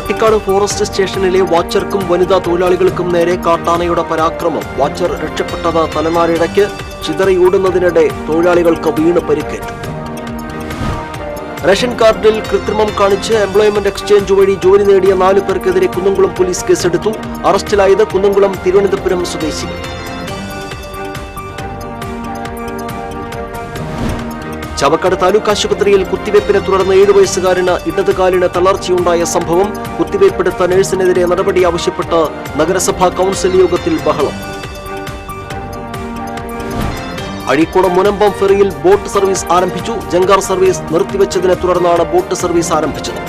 Pattikkad forest സ്റ്റേഷനിലെ വാച്ചർക്കും വനിതാ തൊഴിലാളികൾക്കും നേരെ കാട്ടാനയുടെ പരാക്രമം. വാച്ചർ രക്ഷപ്പെട്ടത് തലനാരിഴയ്ക്ക്. ചിതറിയോടുന്നതിനിടെ തൊഴിലാളികൾക്ക് വീണ് പരിക്കേറ്റു. റേഷൻ കാർഡിൽ കൃത്രിമം കാണിച്ച് എംപ്ലോയ്മെന്റ് എക്സ്ചേഞ്ച് വഴി ജോലി നേടിയ 4 പേർക്കെതിരെ കുന്നംകുളം പോലീസ് കേസെടുത്തു. അറസ്റ്റിലായത് കുന്നംകുളം തിരുവനന്തപുരം സ്വദേശികൾ. ചാവക്കാട് താലൂക്ക് ആശുപത്രിയിൽ കുത്തിവയ്പ്പിനെ തുടർന്ന് 7 വയസ്സുകാരന് ഇടതുകാലിന് തളർച്ചയുണ്ടായ സംഭവം. കുത്തിവയ്പ്പെടുത്ത നഴ്സിനെതിരെ നടപടി ആവശ്യപ്പെട്ട് നഗരസഭാ കൌൺസിൽ യോഗത്തിൽ ബഹളം. അഴീക്കോട് മുനമ്പം ഫെറിയിൽ ബോട്ട് സർവീസ് ആരംഭിച്ചു. ജങ്കാർ സർവീസ് നിർത്തിവെച്ചതിനെ തുടർന്നാണ് ബോട്ട് സർവീസ് ആരംഭിച്ചത്.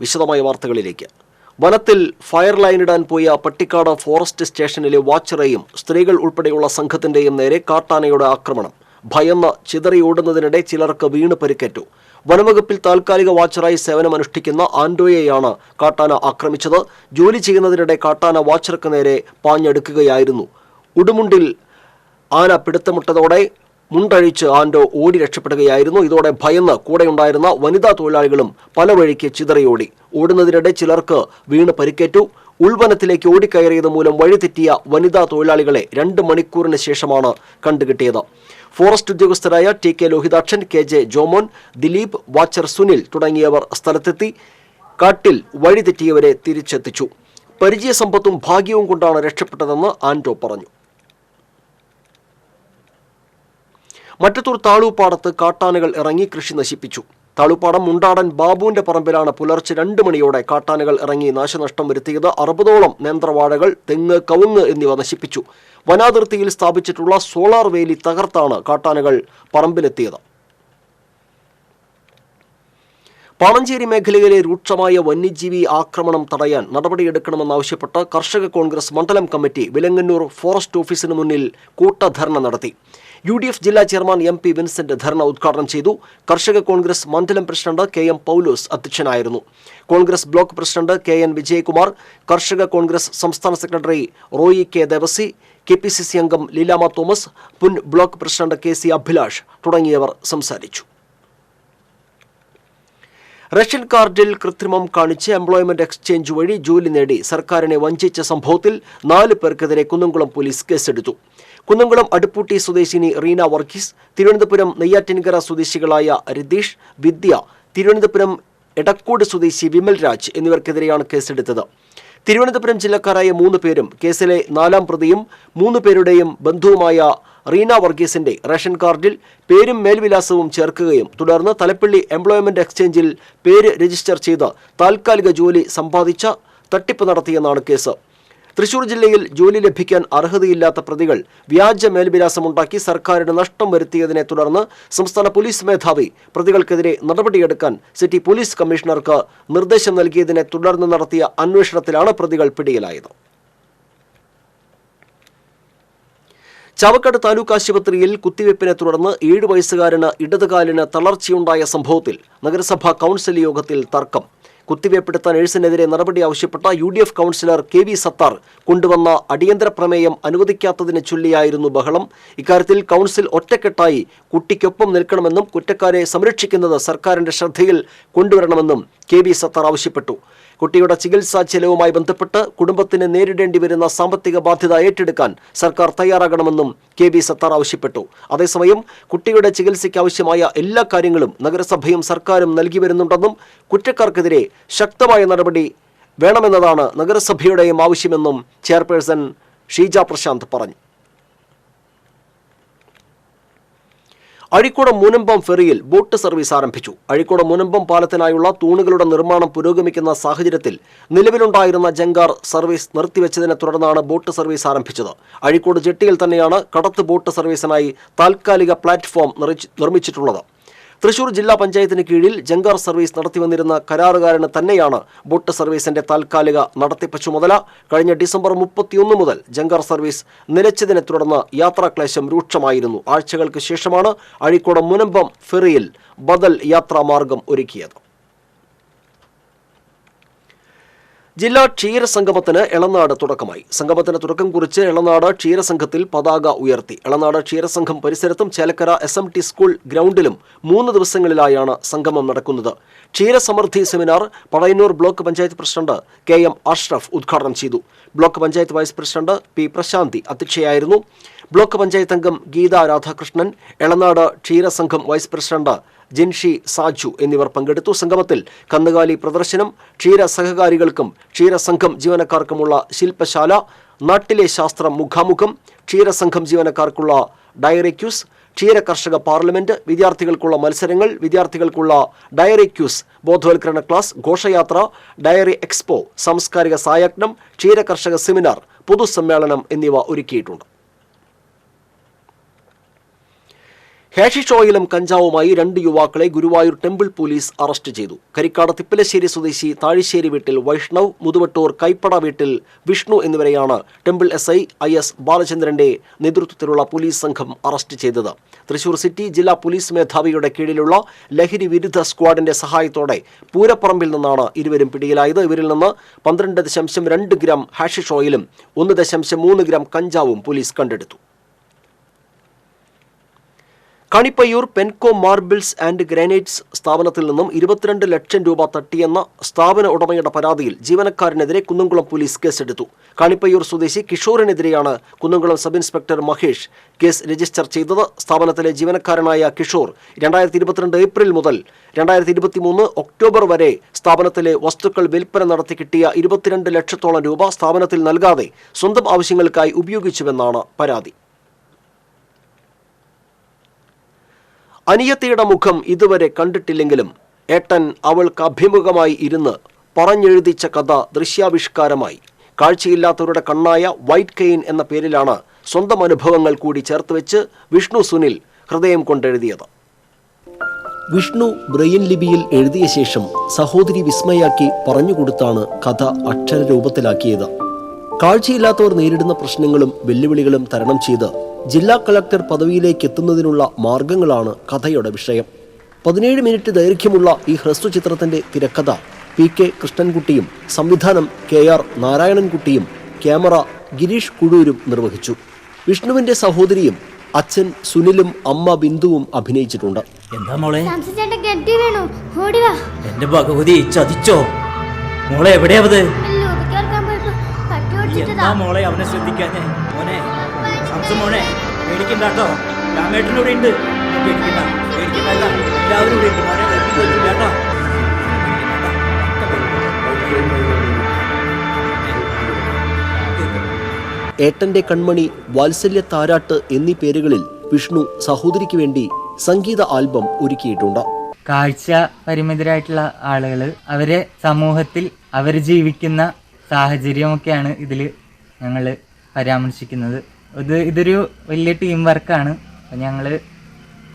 വിശദമായ വാർത്തകളിലേക്ക്. വനത്തിൽ ഫയർ ലൈനിടാൻ പോയ പട്ടിക്കാട് ഫോറസ്റ്റ് സ്റ്റേഷനിലെ വാച്ചറേയും സ്ത്രീകൾ ഉൾപ്പെടെയുള്ള സംഘത്തിന്റെയും നേരെ കാട്ടാനയുടെ ആക്രമണം. ഭയന്ന് ചിതറിയോടുന്നതിനിടെ ചിലർക്ക് വീണ് പരിക്കേറ്റു. വനവകുപ്പിൽ താൽക്കാലിക വാച്ചറായി സേവനമനുഷ്ഠിക്കുന്ന ആൻഡോയെയാണ് കാട്ടാന ആക്രമിച്ചത്. ജോലി ചെയ്യുന്നതിനിടെ കാട്ടാന വാച്ചർക്ക് നേരെ പാഞ്ഞെടുക്കുകയായിരുന്നു. ഉടുമുണ്ടിൽ ആന പിടുത്തമിട്ടതോടെ മുണ്ടഴിച്ച് ആൻഡോ ഓടി രക്ഷപ്പെടുകയായിരുന്നു. ഇതോടെ ഭയന്ന് കൂടെയുണ്ടായിരുന്ന വനിതാ തൊഴിലാളികളും പല വഴിക്ക് ചിതറിയോടി. ഓടുന്നതിനിടെ ചിലർക്ക് വീണ് പരിക്കേറ്റു. ഉൾവനത്തിലേക്ക് ഓടിക്കയറിയത് മൂലം വഴിതെറ്റിയ വനിതാ തൊഴിലാളികളെ 2 മണിക്കൂറിന് ശേഷമാണ് കണ്ടുകിട്ടിയത്. ഫോറസ്റ്റ് ഉദ്യോഗസ്ഥരായ TK Lohithakshan, KJ Jomon, Dileep, watcher Sunil തുടങ്ങിയവർ സ്ഥലത്തെത്തി കാട്ടിൽ വഴിതെറ്റിയവരെ തിരിച്ചെത്തിച്ചു. പരിചയസമ്പത്തും ഭാഗ്യവും കൊണ്ടാണ് രക്ഷപ്പെട്ടതെന്ന് ആൻഡോ പറഞ്ഞു. മറ്റത്തൂർ താളൂപ്പാടത്ത് കാട്ടാനകൾ ഇറങ്ങി കൃഷി നശിപ്പിച്ചു. താളൂപ്പാടം മുണ്ടാടൻ ബാബുവിന്റെ പറമ്പിലാണ് പുലർച്ചെ 2 മണിയോടെ കാട്ടാനകൾ ഇറങ്ങി നാശനഷ്ടം വരുത്തിയത്. 60ഓളം നേന്ത്രവാഴകൾ, തെങ്ങ്, കവുങ്ങ് എന്നിവ നശിപ്പിച്ചു. വനാതിർത്തിയിൽ സ്ഥാപിച്ചിട്ടുള്ള സോളാർ വേലി തകർത്താണ് കാട്ടാനകൾ പറമ്പിലെത്തിയത്. പാണഞ്ചേരി മേഖലയിലെ രൂക്ഷമായ വന്യജീവി ആക്രമണം തടയാൻ നടപടിയെടുക്കണമെന്നാവശ്യപ്പെട്ട് കർഷക കോൺഗ്രസ് മണ്ഡലം കമ്മിറ്റി വിലങ്ങന്നൂർ ഫോറസ്റ്റ് ഓഫീസിന് മുന്നിൽ കൂട്ടധർണ നടത്തി. UDF ജില്ലാ ചെയർമാൻ MP വിൻസെന്റ് ധർണ ഉദ്ഘാടനം ചെയ്തു. കർഷക കോൺഗ്രസ് മണ്ഡലം പ്രസിഡന്റ് KM പൗലോസ് അധ്യക്ഷനായിരുന്നു. Congress block president KN Vijayakumar, കർഷക കോൺഗ്രസ് സംസ്ഥാന secretary Roy K Devasi, KPCC അംഗം ലീലാമ തോമസ്, മുൻ ബ്ലോക്ക് പ്രസിഡന്റ് KC അഭിലാഷ് തുടങ്ങിയവർ സംസാരിച്ചു. റേഷൻ കാർഡിൽ കൃത്രിമം കാണിച്ച് എംപ്ലോയ്മെന്റ് എക്സ്ചേഞ്ച് വഴി ജോലി നേടി സർക്കാരിനെ വഞ്ചിച്ച സംഭവത്തിൽ 4 പേർക്കെതിരെ കുന്നംകുളം പോലീസ് കേസെടുത്തു. കുന്നംകുളം അടുപ്പൂട്ടി സ്വദേശിനി റീന വർഗീസ്, തിരുവനന്തപുരം നെയ്യാറ്റിൻകര സ്വദേശികളായ രതീഷ്, വിദ്യ, തിരുവനന്തപുരം എടക്കോട് സ്വദേശി വിമൽ രാജ് എന്നിവർക്കെതിരെയാണ് കേസെടുത്തത്. തിരുവനന്തപുരം ജില്ലക്കാരായ 3 പേരും കേസിലെ 4ാം പ്രതിയും 3 പേരുടെയും ബന്ധുവുമായ റീന വർഗീസിന്റെ റേഷൻ കാർഡിൽ പേരും മേൽവിലാസവും ചേർക്കുകയും തുടർന്ന് തലപ്പള്ളി എംപ്ലോയ്മെന്റ് എക്സ്ചേഞ്ചിൽ പേര് രജിസ്റ്റർ ചെയ്ത് താൽക്കാലിക ജോലി സമ്പാദിച്ച തട്ടിപ്പ് നടത്തിയെന്നാണ് കേസ്. തൃശൂർ ജില്ലയിൽ ജോലി ലഭിക്കാൻ അർഹതയില്ലാത്ത പ്രതികൾ വ്യാജ മേൽവിലാസമുണ്ടാക്കി സർക്കാരിന് നഷ്ടം വരുത്തിയതിനെ തുടർന്ന് സംസ്ഥാന പോലീസ് മേധാവി പ്രതികൾക്കെതിരെ നടപടിയെടുക്കാൻ സിറ്റി പോലീസ് കമ്മീഷണർക്ക് നിർദ്ദേശം നൽകിയതിനെ തുടർന്ന് നടത്തിയ അന്വേഷണത്തിലാണ് പ്രതികൾ പിടിയിലായത്. ചാവക്കാട് താലൂക്ക് ആശുപത്രിയിൽ കുത്തിവയ്പ്പിനെ തുടർന്ന് 7 വയസ്സുകാരന് ഇടതുകാലിന് തളർച്ചയുണ്ടായ സംഭവത്തിൽ നഗരസഭാ കൌൺസിൽ യോഗത്തിൽ തർക്കം. കുത്തിവയ്പ്പെടുത്ത നഴ്സിനെതിരെ നടപടി ആവശ്യപ്പെട്ട UDF കൌൺസിലർ KV സത്താർ കൊണ്ടുവന്ന അടിയന്തര പ്രമേയം അനുവദിക്കാത്തതിനെ ചൊല്ലിയായിരുന്നു ബഹളം. ഇക്കാര്യത്തിൽ കൌൺസിൽ ഒറ്റക്കെട്ടായി കുട്ടിക്കൊപ്പം നിൽക്കണമെന്നും കുറ്റക്കാരെ സംരക്ഷിക്കുന്നത് സർക്കാരിന്റെ ശ്രദ്ധയിൽ കൊണ്ടുവരണമെന്നും KV സത്താർ ആവശ്യപ്പെട്ടു. കുട്ടിയുടെ ചികിത്സാ ചെലവുമായി ബന്ധപ്പെട്ട് കുടുംബത്തിന് നേരിടേണ്ടി വരുന്ന സാമ്പത്തിക ബാധ്യത ഏറ്റെടുക്കാൻ സർക്കാർ തയ്യാറാകണമെന്നും KV സത്താർ ആവശ്യപ്പെട്ടു. അതേസമയം കുട്ടിയുടെ ചികിത്സയ്ക്ക് ആവശ്യമായ എല്ലാ കാര്യങ്ങളും നഗരസഭയും സർക്കാരും നൽകി വരുന്നുണ്ടെന്നും കുറ്റക്കാർക്കെതിരെ ശക്തമായ നടപടി വേണമെന്നതാണ് നഗരസഭയുടെയും ആവശ്യമെന്നും ചെയർപേഴ്സൺ ഷീജ പ്രശാന്ത് പറഞ്ഞു. അഴീക്കോട് മുനമ്പം ഫെറിയിൽ ബോട്ട് സർവീസ് ആരംഭിച്ചു. അഴീക്കോട് മുനമ്പം പാലത്തിനായുള്ള തൂണുകളുടെ നിർമ്മാണം പുരോഗമിക്കുന്ന സാഹചര്യത്തിൽ നിലവിലുണ്ടായിരുന്ന ജങ്കാർ സർവീസ് നിർത്തിവെച്ചതിനെ തുടർന്നാണ് ബോട്ട് സർവീസ് ആരംഭിച്ചത്. അഴീക്കോട് ജെട്ടിയിൽ തന്നെയാണ് കടത്ത് ബോട്ട് സർവീസിനായി താൽക്കാലിക പ്ലാറ്റ്ഫോം നിർമ്മിച്ചിട്ടുള്ളത്. തൃശൂർ ജില്ലാ പഞ്ചായത്തിന് കീഴിൽ ജങ്കാർ സർവീസ് നടത്തിവന്നിരുന്ന കരാറുകാരന് തന്നെയാണ് ബോട്ട് സർവീസിന്റെ താൽക്കാലിക നടത്തിപ്പ് ചുമതല. കഴിഞ്ഞ ഡിസംബർ 31 മുതൽ ജങ്കാർ സർവീസ് നിലച്ചതിനെ തുടർന്ന് യാത്രാക്ലേശം രൂക്ഷമായിരുന്നു. ആഴ്ചകൾക്ക് ശേഷമാണ് അഴീക്കോട് മുനമ്പം ഫെറിയിൽ ബദൽ യാത്രാമാർഗം ഒരുക്കിയത്. ജില്ലാ ക്ഷീരസംഗമത്തിന് എളനാട് തുടക്കമായി. സംഗമത്തിന് തുടക്കം കുറിച്ച് എളനാട് ക്ഷീരസംഘത്തിൽ പതാക ഉയർത്തി. എളനാട് ക്ഷീരസംഘം പരിസരത്തും ചേലക്കര SMT സ്കൂൾ ഗ്രൗണ്ടിലും 3 ദിവസങ്ങളിലായാണ് സംഗമം നടക്കുന്നത്. ക്ഷീരസമൃദ്ധി seminar Pazhayannur block panchayat president KM Ashraf ഉദ്ഘാടനം ചെയ്തു. Block panchayat vice president P Prasanthi അധ്യക്ഷയായിരുന്നു. ബ്ലോക്ക് പഞ്ചായത്ത് അംഗം ഗീത രാധാകൃഷ്ണൻ, എളനാട് ക്ഷീരസംഘം വൈസ് പ്രസിഡന്റ് ജിൻഷി സാജു എന്നിവർ പങ്കെടുത്തു. സംഗമത്തിൽ കന്നുകാലി പ്രദർശനം, ക്ഷീര സഹകാരികൾക്കും ക്ഷീരസംഘം ജീവനക്കാർക്കുമുള്ള ശില്പശാല, നാട്ടിലെ ശാസ്ത്രം മുഖാമുഖം, ക്ഷീരസംഘം ജീവനക്കാർക്കുള്ള ഡയറി ക്യൂസ്, ക്ഷീര കർഷക പാർലമെന്റ്, വിദ്യാർത്ഥികൾക്കുള്ള മത്സരങ്ങൾ, വിദ്യാർത്ഥികൾക്കുള്ള ഡയറി ക്യൂസ്, ബോധവൽക്കരണ ക്ലാസ്, ഘോഷയാത്ര, ഡയറി എക്സ്പോ, സാംസ്കാരിക സായാഹ്നം, ക്ഷീര കർഷക സെമിനാർ, പൊതുസമ്മേളനം എന്നിവ ഒരുക്കിയിട്ടുണ്ട്. ഹാഷിഷ് ഓയിലും കഞ്ചാവുമായി 2 യുവാക്കളെ ഗുരുവായൂർ ടെമ്പിൾ പോലീസ് അറസ്റ്റ് ചെയ്തു. കരിക്കാട് തിപ്പലശ്ശേരി സ്വദേശി താഴിശ്ശേരി വീട്ടിൽ വൈഷ്ണവ്, മുതുവട്ടൂർ കൈപ്പട വീട്ടിൽ വിഷ്ണു എന്നിവരെയാണ് ടെമ്പിൾ SI IS ബാലചന്ദ്രന്റെ നേതൃത്വത്തിലുള്ള പോലീസ് സംഘം അറസ്റ്റ് ചെയ്തത്. തൃശൂർ സിറ്റി ജില്ലാ പോലീസ് മേധാവിയുടെ കീഴിലുള്ള ലഹരി വിരുദ്ധ സ്ക്വാഡിന്റെ സഹായത്തോടെ പൂരപ്പറമ്പിൽ നിന്നാണ് ഇരുവരും പിടിയിലായത്. ഇവരിൽ നിന്ന് 12.2 ഗ്രാം ഹാഷിഷ് ഓയിലും 1.3 ഗ്രാം കഞ്ചാവും പോലീസ് കണ്ടെടുത്തു. കണിപ്പയ്യൂർ പെൻകോ മാർബിൾസ് ആൻഡ് ഗ്രാനൈറ്റ്സ് സ്ഥാപനത്തിൽ നിന്നും 22 ലക്ഷം രൂപ തട്ടിയെന്ന സ്ഥാപന ഉടമയുടെ പരാതിയിൽ ജീവനക്കാരനെതിരെ കുന്നംകുളം പോലീസ് കേസെടുത്തു. കണിപ്പയ്യൂർ സ്വദേശി കിഷോറിനെതിരെയാണ് Kunnamkulam sub inspector Mahesh case register ചെയ്തത്. സ്ഥാപനത്തിലെ ജീവനക്കാരനായ കിഷോർ 2022 ഏപ്രിൽ മുതൽ 2023 ഒക്ടോബർ വരെ സ്ഥാപനത്തിലെ വസ്തുക്കൾ വിൽപ്പന നടത്തി കിട്ടിയ 22 ലക്ഷത്തോളം രൂപ സ്ഥാപനത്തിൽ നൽകാതെ സ്വന്തം ആവശ്യങ്ങൾക്കായി ഉപയോഗിച്ചുവെന്നാണ് പരാതി. അനിയത്തിയുടെ മുഖം ഇതുവരെ കണ്ടിട്ടില്ലെങ്കിലും ഏട്ടൻ അവൾക്ക് അഭിമുഖമായി ഇരുന്ന് പറഞ്ഞെഴുതിച്ച കഥ ദൃശ്യാവിഷ്കാരമായി. കാഴ്ചയില്ലാത്തവരുടെ കണ്ണായ വൈറ്റ് കെയിൻ എന്ന പേരിലാണ് സ്വന്തം അനുഭവങ്ങൾ കൂടി ചേർത്തുവെച്ച് വിഷ്ണു സുനിൽ ഹൃദയം കൊണ്ടെഴുതിയത്. വിഷ്ണു ബ്രെയിൻ ലിപിയിൽ എഴുതിയ ശേഷം സഹോദരി വിസ്മയാക്കി പറഞ്ഞുകൊടുത്താണ് കഥ അക്ഷരരൂപത്തിലാക്കിയത്. കാഴ്ചയില്ലാത്തവർ നേരിടുന്ന പ്രശ്നങ്ങളും വെല്ലുവിളികളും തരണം ചെയ്ത് ജില്ലാ കളക്ടർ പദവിയിലേക്ക് എത്തുന്നതിനുള്ള മാർഗങ്ങളാണ് കഥയുടെ വിഷയം. 17 മിനിറ്റ് ദൈർഘ്യമുള്ള ഈ ഹ്രസ്വചിത്രത്തിന്റെ തിരക്കഥ PK കൃഷ്ണൻകുട്ടിയും സംവിധാനം KR നാരായണൻകുട്ടിയും ക്യാമറ ഗിരീഷ് കുഴൂരും നിർവഹിച്ചു. വിഷ്ണുവിന്റെ സഹോദരിയും അച്ഛൻ സുനിലും അമ്മ ബിന്ദുവും അഭിനയിച്ചിട്ടുണ്ട്. എന്താ മോളെ? എന്റെ ഭഗവതി ചതിച്ചോ മോളെ? എവിടെയാവത്? എന്താ മോളെ അവനെ ശ്രദ്ധിക്കാഞ്ഞേ? മോനെ മോനെ പേടിക്കണ്ടോ? രാമേട്ടനൂടെ ഉണ്ട്. പേടിക്കണ്ട എല്ലാവരും കൂടെ ഉണ്ട് മോനെ. കേട്ടോ ഏട്ടന്റെ കൺമണി, വാത്സല്യ താരാട്ട് എന്നീ പേരുകളിൽ വിഷ്ണു സഹോദരിക്ക് വേണ്ടി സംഗീത ആൽബം ഒരുക്കിയിട്ടുണ്ട്. കാഴ്ച പരിമിതരായിട്ടുള്ള ആളുകൾ അവരെ സമൂഹത്തിൽ അവർ ജീവിക്കുന്ന സാഹചര്യമൊക്കെയാണ് ഇതിൽ ഞങ്ങൾ പരാമർശിക്കുന്നത്. ഇതൊരു വലിയ ടീം വർക്കാണ്. ഞങ്ങൾ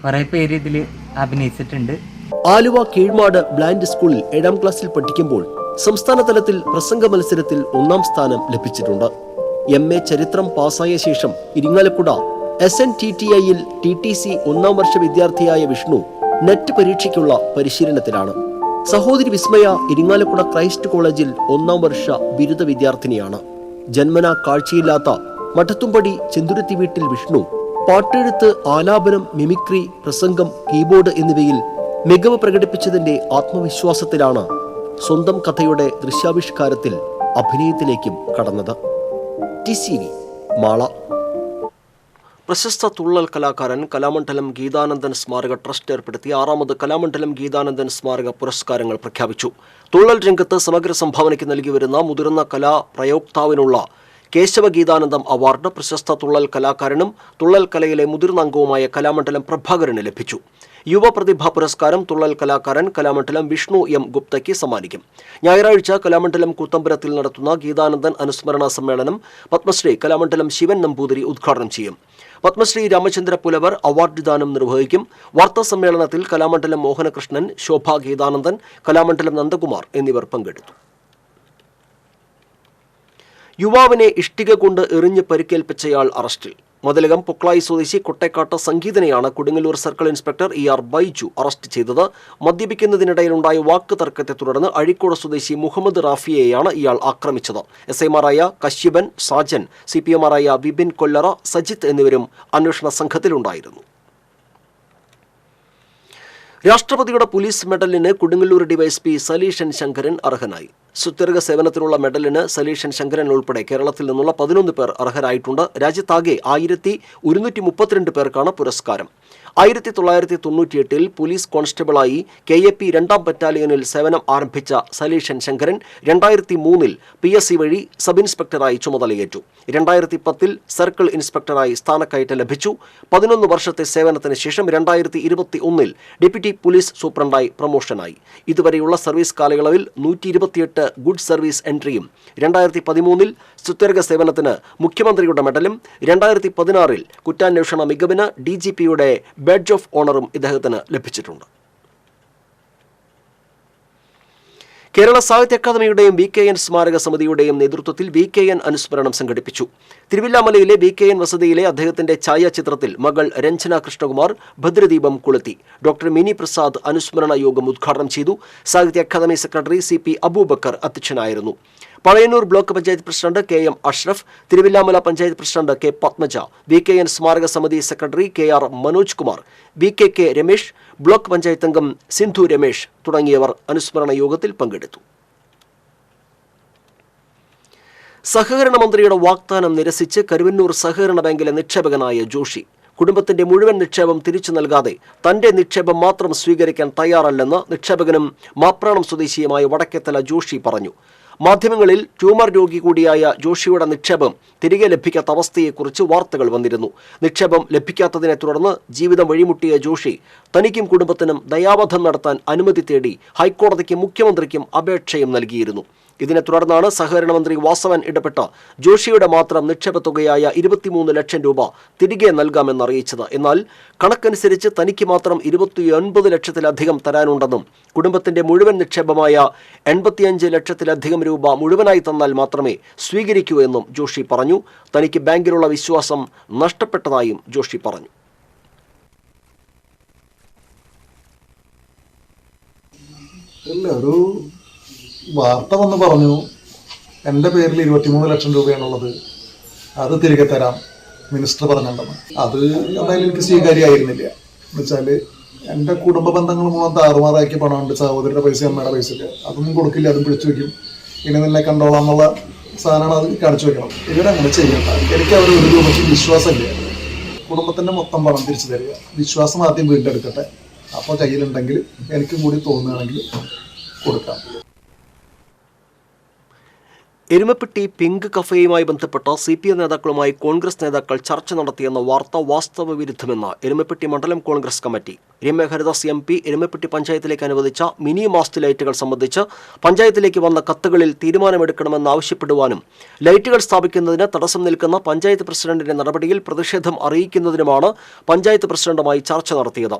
കുറേ പേര് ഇതിൽ അഭിനയിച്ചിട്ടുണ്ട്. ആലുവ കീഴ്മാട് ബ്ലൈൻഡ് സ്കൂളിൽ 7ാം ക്ലാസ്സിൽ പഠിക്കുമ്പോൾ സംസ്ഥാന തലത്തിൽ പ്രസംഗ മത്സരത്തിൽ 1ാം സ്ഥാനം ലഭിച്ചിട്ടുണ്ട്. MA ചരിത്രം പാസ്സായ ശേഷം ഇരിങ്ങാലക്കുട SNTTIയിൽ TTC 1ാം വർഷ വിദ്യാർത്ഥിയായ വിഷ്ണു നെറ്റ് പരീക്ഷയ്ക്കുള്ള പരിശീലനത്തിലാണ്. സഹോദരി വിസ്മയ ഇരിങ്ങാലക്കുട ക്രൈസ്റ്റ് കോളേജിൽ 1ാം വർഷ ബിരുദ വിദ്യാർത്ഥിനിയാണ്. ജന്മന കാഴ്ചയില്ലാത്ത മഠത്തുംപടി ചെന്തുരുത്തി വീട്ടിൽ വിഷ്ണു പാട്ടെഴുത്ത്, ആലാപനം, മിമിക്രി, പ്രസംഗം, കീബോർഡ് എന്നിവയിൽ മികവ് പ്രകടിപ്പിച്ചതിന്റെ ആത്മവിശ്വാസത്തിലാണ് സ്വന്തം കഥയുടെ ദൃശ്യാവിഷ്കാരത്തിൽ അഭിനയത്തിലേക്കും കടന്നത്. TCV മാള. പ്രശസ്ത തുള്ളൽ കലാകാരൻ കലാമണ്ഡലം ഗീതാനന്ദൻ സ്മാരക ട്രസ്റ്റ് ഏർപ്പെടുത്തിയ 6ാമത് കലാമണ്ഡലം ഗീതാനന്ദൻ സ്മാരക പുരസ്കാരങ്ങൾ പ്രഖ്യാപിച്ചു. തുള്ളൽ രംഗത്ത് സമഗ്ര സംഭാവനയ്ക്ക് നൽകിവരുന്ന മുതിർന്ന കലാപ്രയോക്താവിനുള്ള കേശവ ഗീതാനന്ദം അവാർഡ് പ്രശസ്ത തുള്ളൽ കലാകാരനും തുള്ളൽ കലയിലെ മുതിർന്ന അംഗവുമായ കലാമണ്ഡലം പ്രഭാകരന് ലഭിച്ചു. യുവപ്രതിഭാ പുരസ്കാരം തുള്ളൽ കലാകാരൻ കലാമണ്ഡലം വിഷ്ണു M ഗുപ്തയ്ക്ക് സമ്മാനിക്കും. ഞായറാഴ്ച കലാമണ്ഡലം കൂത്തമ്പലത്തിൽ നടത്തുന്ന ഗീതാനന്ദൻ അനുസ്മരണ സമ്മേളനം പത്മശ്രീ കലാമണ്ഡലം ശിവൻ നമ്പൂതിരി ഉദ്ഘാടനം ചെയ്യും. പത്മശ്രീ രാമചന്ദ്ര പുലവർ അവാർഡ് ദാനം നിർവഹിക്കും. വാർത്താ സമ്മേളനത്തിൽ കലാമണ്ഡലം മോഹനകൃഷ്ണൻ, ശോഭ ഗീതാനന്ദൻ, കലാമണ്ഡലം നന്ദകുമാർ എന്നിവർ പങ്കെടുത്തു. യുവാവിനെ ഇഷ്ടിക കൊണ്ട് എറിഞ്ഞ് പരിക്കേൽപ്പിച്ചയാൾ അറസ്റ്റിൽ. മതിലകം പൊക്ലായി സ്വദേശി കൊട്ടേക്കാട്ട് സംഗീതനെയാണ് Kodungallur circle inspector ER Baiju arrest ചെയ്തത്. മദ്യപിക്കുന്നതിനിടയിലുണ്ടായ വാക്ക് തർക്കത്തെ തുടർന്ന് അഴീക്കോട് സ്വദേശി മുഹമ്മദ് റാഫിയെയാണ് ഇയാൾ ആക്രമിച്ചത്. SI-മാരായ കശ്യപൻ, സാജൻ, CPM-മാരായ വിപിൻ കൊല്ലറ, സജിത്ത് എന്നിവരും അന്വേഷണ സംഘത്തിലുണ്ടായിരുന്നു. രാഷ്ട്രപതിയുടെ പോലീസ് മെഡലിന് കൊടുങ്ങല്ലൂർ ഡിവൈഎസ്പി സലീഷൻ ശങ്കരൻ അർഹനായി. സുത്യർഹ സേവനത്തിനുള്ള മെഡലിന് സലീഷൻ ശങ്കരൻ ഉൾപ്പെടെ കേരളത്തിൽ നിന്നുള്ള 11 പേർ അർഹരായിട്ടുണ്ട്. രാജ്യത്താകെ 1132 പേർക്കാണ് പുരസ്കാരം. 1998-ൽ പോലീസ് കോൺസ്റ്റബിളായി KAP 2ാം ബറ്റാലിയനിൽ സേവനം ആരംഭിച്ച സലീഷൻ ശങ്കരൻ 2003-ൽ PSC വഴി സബ് ഇൻസ്പെക്ടറായി ചുമതലയേറ്റു. 2010-ൽ സർക്കിൾ ഇൻസ്പെക്ടറായി സ്ഥാനക്കയറ്റം ലഭിച്ചു. 11 വർഷത്തെ സേവനത്തിന് ശേഷം 2021-ൽ ഡെപ്യൂട്ടി പോലീസ് സൂപ്രണ്ടായി പ്രമോഷനായി. ഇതുവരെയുള്ള സർവീസ് കാലയളവിൽ 128 ഗുഡ് സർവീസ് എൻട്രിയും 2013-ൽ സുത്യർഹ സേവനത്തിന് മുഖ്യമന്ത്രിയുടെ മെഡലും 2016-ൽ കുറ്റാന്വേഷണ മികവിന് DGPയുടെ ബാഡ്ജ് ഓഫ് ഓണറും ഇദ്ദേഹത്തിന് ലഭിച്ചിട്ടുണ്ട്. കേരള സാഹിത്യ അക്കാദമിയുടെയും VKN സ്മാരക സമിതിയുടെയും നേതൃത്വത്തിൽ VKN അനുസ്മരണം സംഘടിപ്പിച്ചു. തിരുവില്ലാമലയിലെ VKN വസതിയിലെ അദ്ദേഹത്തിന്റെ ഛായാചിത്രത്തിൽ മകൾ രഞ്ജന കൃഷ്ണകുമാർ ഭദ്രദീപം കൊളുത്തി. ഡോക്ടർ മിനി പ്രസാദ് അനുസ്മരണ യോഗം ഉദ്ഘാടനം ചെയ്തു. സാഹിത്യ അക്കാദമി സെക്രട്ടറി CP അബൂബക്കർ അധ്യക്ഷനായിരുന്നു. Pazhayannur block panchayat president KM Ashraf, Thiruvilwamala panchayat president K Padmaja, VKN സ്മാരക സമിതി secretary KR Manoj Kumar, VKK Ramesh, block panchayat അംഗം സിന്ധു രമേശ് തുടങ്ങിയവർ അനുസ്മരണ യോഗത്തിൽ പങ്കെടുത്തു. സഹകരണ മന്ത്രിയുടെ വാഗ്ദാനം നിരസിച്ച് കരുവന്നൂർ സഹകരണ ബാങ്കിലെ നിക്ഷേപകനായ ജോഷി കുടുംബത്തിന്റെ മുഴുവൻ നിക്ഷേപം തിരിച്ചു നൽകാതെ തന്റെ നിക്ഷേപം മാത്രം സ്വീകരിക്കാൻ തയ്യാറല്ലെന്ന് നിക്ഷേപകനും മാപ്രാണം സ്വദേശിയുമായ വടക്കേത്തല ജോഷി പറഞ്ഞു. മാധ്യമങ്ങളിൽ ട്യൂമർ രോഗി കൂടിയായ ജോഷിയുടെ നിക്ഷേപം തിരികെ ലഭിക്കാത്ത അവസ്ഥയെക്കുറിച്ച് വാർത്തകൾ വന്നിരുന്നു. നിക്ഷേപം ലഭിക്കാത്തതിനെ തുടർന്ന് ജീവിതം വഴിമുട്ടിയ ജോഷി തനിക്കും കുടുംബത്തിനും ദയാവധം നടത്താൻ അനുമതി തേടി ഹൈക്കോടതിക്കും മുഖ്യമന്ത്രിക്കും അപേക്ഷയും നൽകിയിരുന്നു. ഇതിനെ തുടർന്നാണ് സഹകരണ മന്ത്രി വാസവൻ ഇടപെട്ട് ജോഷിയുടെ മാത്രം നിക്ഷേപ തുകയായ 23 ലക്ഷം രൂപ തിരികെ നൽകാമെന്നറിയിച്ചത്. എന്നാൽ കണക്കനുസരിച്ച് തനിക്ക് മാത്രം 29 ലക്ഷത്തിലധികം തരാനുണ്ടെന്നും കുടുംബത്തിന്റെ മുഴുവൻ നിക്ഷേപമായ 85 ലക്ഷത്തിലധികം രൂപ മുഴുവനായി തന്നാൽ മാത്രമേ സ്വീകരിക്കൂ എന്നും ജോഷി പറഞ്ഞു. തനിക്ക് ബാങ്കിലുള്ള വിശ്വാസം നഷ്ടപ്പെട്ടതായും ജോഷി പറഞ്ഞു. വാർത്ത വന്ന് പറഞ്ഞു എൻ്റെ പേരിൽ 23 ലക്ഷം രൂപയാണുള്ളത്, അത് തിരികെ തരാം മിനിസ്റ്റർ പറഞ്ഞിട്ടുണ്ടെന്ന്. അത് എന്തായാലും എനിക്ക് സ്വീകാര്യമായിരുന്നില്ല. എന്നുവെച്ചാൽ എൻ്റെ കുടുംബ ബന്ധങ്ങൾ മുഴുവൻ താറുമാറാക്കിയ പണമുണ്ട്. സഹോദരിയുടെ പൈസ, അമ്മയുടെ പൈസ ഇല്ല, അതൊന്നും കൊടുക്കില്ല, അതും പിടിച്ചു വയ്ക്കും. ഇനി നിന്നെ കണ്ടോളാം എന്നുള്ള സാധനമാണ് അത് കാണിച്ചു വെക്കണം. ഇവരങ്ങനെ ചെയ്യണ്ട. എനിക്ക് അവർ ഒരു രൂപയ്ക്ക് വിശ്വാസമില്ല. കുടുംബത്തിൻ്റെ മൊത്തം പണം തിരിച്ചു തരിക, വിശ്വാസം ആദ്യം വീണ്ടെടുക്കട്ടെ. അപ്പോൾ കയ്യിലുണ്ടെങ്കിൽ എനിക്കും കൂടി തോന്നുകയാണെങ്കിൽ കൊടുക്കാം. എരുമപ്പെട്ടി പിങ്ക് കഫേയുമായി ബന്ധപ്പെട്ട CPM നേതാക്കളുമായി കോൺഗ്രസ് നേതാക്കൾ ചർച്ച നടത്തിയെന്ന വാർത്ത വാസ്തവ വിരുദ്ധമെന്ന് എരുമപ്പെട്ടി മണ്ഡലം കോൺഗ്രസ് കമ്മിറ്റി. രമ്യ ഹരിദാസ് MP എരുമപ്പെട്ടി പഞ്ചായത്തിലേക്ക് അനുവദിച്ച മിനി മാസ്റ്റ് ലൈറ്റുകൾ സംബന്ധിച്ച് പഞ്ചായത്തിലേക്ക് വന്ന കത്തുകളിൽ തീരുമാനമെടുക്കണമെന്ന് ആവശ്യപ്പെടുവാനും ലൈറ്റുകൾ സ്ഥാപിക്കുന്നതിന് തടസ്സം നിൽക്കുന്ന പഞ്ചായത്ത് പ്രസിഡന്റിന്റെ നടപടിയിൽ പ്രതിഷേധം അറിയിക്കുന്നതിനുമാണ് പഞ്ചായത്ത് പ്രസിഡന്റുമായി ചർച്ച നടത്തിയത്.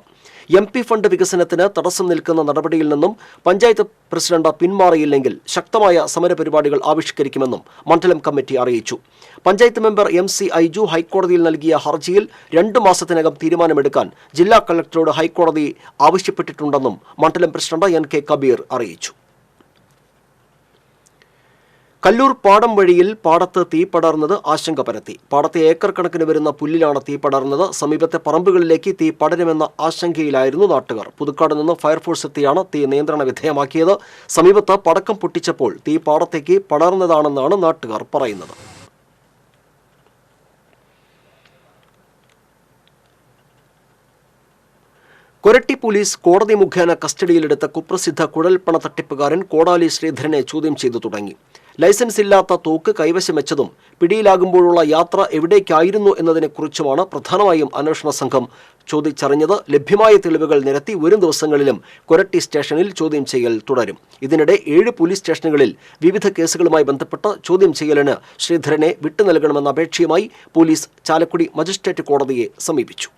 MP ഫണ്ട് വികസനത്തിന് തടസ്സം നിൽക്കുന്ന നടപടിയിൽ നിന്നും പഞ്ചായത്ത് പ്രസിഡന്റ് പിന്മാറിയില്ലെങ്കിൽ ശക്തമായ സമരപരിപാടികൾ ആവിഷ്കരിക്കുമെന്നും മണ്ഡലം കമ്മിറ്റി അറിയിച്ചു. പഞ്ചായത്ത് മെമ്പർ MC ഐജു ഹൈക്കോടതിയിൽ നൽകിയ ഹർജിയിൽ 2 മാസത്തിനകം തീരുമാനമെടുക്കാൻ ജില്ലാ കളക്ടറോട് ഹൈക്കോടതി ആവശ്യപ്പെട്ടിട്ടുണ്ടെന്നും മണ്ഡലം പ്രസിഡന്റ് NK കബീർ അറിയിച്ചു. കല്ലൂർ പാടം വഴിയിൽ പാടത്ത് തീ പടർന്നത് ആശങ്ക പരത്തി. പാടത്തെ ഏക്കർ കണക്കിന് വരുന്ന പുല്ലിലാണ് തീ പടർന്നത്. സമീപത്തെ പറമ്പുകളിലേക്ക് തീ പടരുമെന്ന ആശങ്കയിലായിരുന്നു നാട്ടുകാർ. പുതുക്കാട് നിന്ന് ഫയർഫോഴ്സ് എത്തിയാണ് തീ നിയന്ത്രണ വിധേയമാക്കിയത്. സമീപത്ത് പടക്കം പൊട്ടിച്ചപ്പോൾ തീ പാടത്തേക്ക് പടർന്നതാണെന്നാണ് നാട്ടുകാർ പറയുന്നത്. കൊരട്ടി പോലീസ് കോടതി മുഖേന കസ്റ്റഡിയിലെടുത്ത കുപ്രസിദ്ധ കുഴൽപ്പണ തട്ടിപ്പുകാരൻ കോടാലി ശ്രീധരനെ ചോദ്യം ചെയ്തു തുടങ്ങി. ലൈസൻസ് ഇല്ലാത്ത തോക്ക് കൈവശം വെച്ചതും പിടിയിലാകുമ്പോഴുള്ള യാത്ര എവിടേക്കായിരുന്നു എന്നതിനെക്കുറിച്ചുമാണ് പ്രധാനമായും അന്വേഷണ സംഘം ചോദിച്ചറിഞ്ഞത്. ലഭ്യമായ തെളിവുകൾ നിരത്തി വരും ദിവസങ്ങളിലും കൊരട്ടി സ്റ്റേഷനിൽ ചോദ്യം ചെയ്യൽ തുടരും. ഇതിനിടെ 7 പോലീസ് സ്റ്റേഷനുകളിൽ വിവിധ കേസുകളുമായി ബന്ധപ്പെട്ട് ചോദ്യം ചെയ്യലിന് ശ്രീധരനെ വിട്ടുനൽകണമെന്ന അപേക്ഷയുമായി പോലീസ് ചാലക്കുടി മജിസ്ട്രേറ്റ് കോടതിയെ സമീപിച്ചു.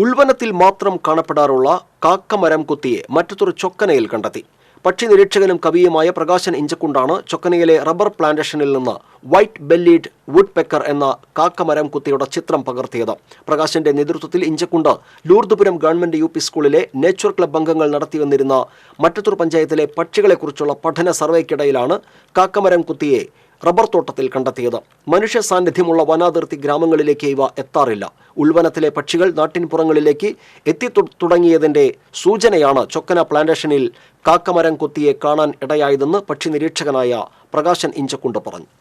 ഉൾവനത്തിൽ മാത്രം കാണപ്പെടാറുള്ള കാക്കമരം കുത്തിയെ മറ്റത്തൊരു ചൊക്കനയിൽ കണ്ടെത്തി. പക്ഷി നിരീക്ഷകനും കവിയുമായ പ്രകാശൻ ഇഞ്ചക്കുണ്ടാണ് ചൊക്കനയിലെ റബ്ബർ പ്ലാന്റേഷനിൽ നിന്ന് വൈറ്റ് ബെല്ലീഡ് വുഡ് പെക്കർ എന്ന കാക്കമരം കുത്തിയുടെ ചിത്രം പകർത്തിയത്. പ്രകാശന്റെ നേതൃത്വത്തിൽ ഇഞ്ചക്കുണ്ട് ലൂർദുപുരം ഗവൺമെന്റ് UP സ്കൂളിലെ നേച്ചർ ക്ലബ് അംഗങ്ങൾ നടത്തിവന്നിരുന്ന മറ്റത്തൂർ പഞ്ചായത്തിലെ പക്ഷികളെക്കുറിച്ചുള്ള പഠന സർവേക്കിടയിലാണ് കാക്കമരം കുത്തിയെ റബ്ബർ തോട്ടത്തിൽ കണ്ടെത്തിയത്. മനുഷ്യ സാന്നിധ്യമുള്ള വനാതിർത്തി ഗ്രാമങ്ങളിലേക്ക് ഇവ എത്താറില്ല. ഉൾവനത്തിലെ പക്ഷികൾ നാട്ടിൻപുറങ്ങളിലേക്ക് എത്തിത്തുടങ്ങിയതിന്റെ സൂചനയാണ് ചൊക്കന പ്ലാന്റേഷനിൽ കാക്കമരം കുത്തിയെ കാണാൻ ഇടയായതെന്ന് പക്ഷി നിരീക്ഷകനായ പ്രകാശൻ ഇഞ്ചക്കുണ്ട് പറഞ്ഞു.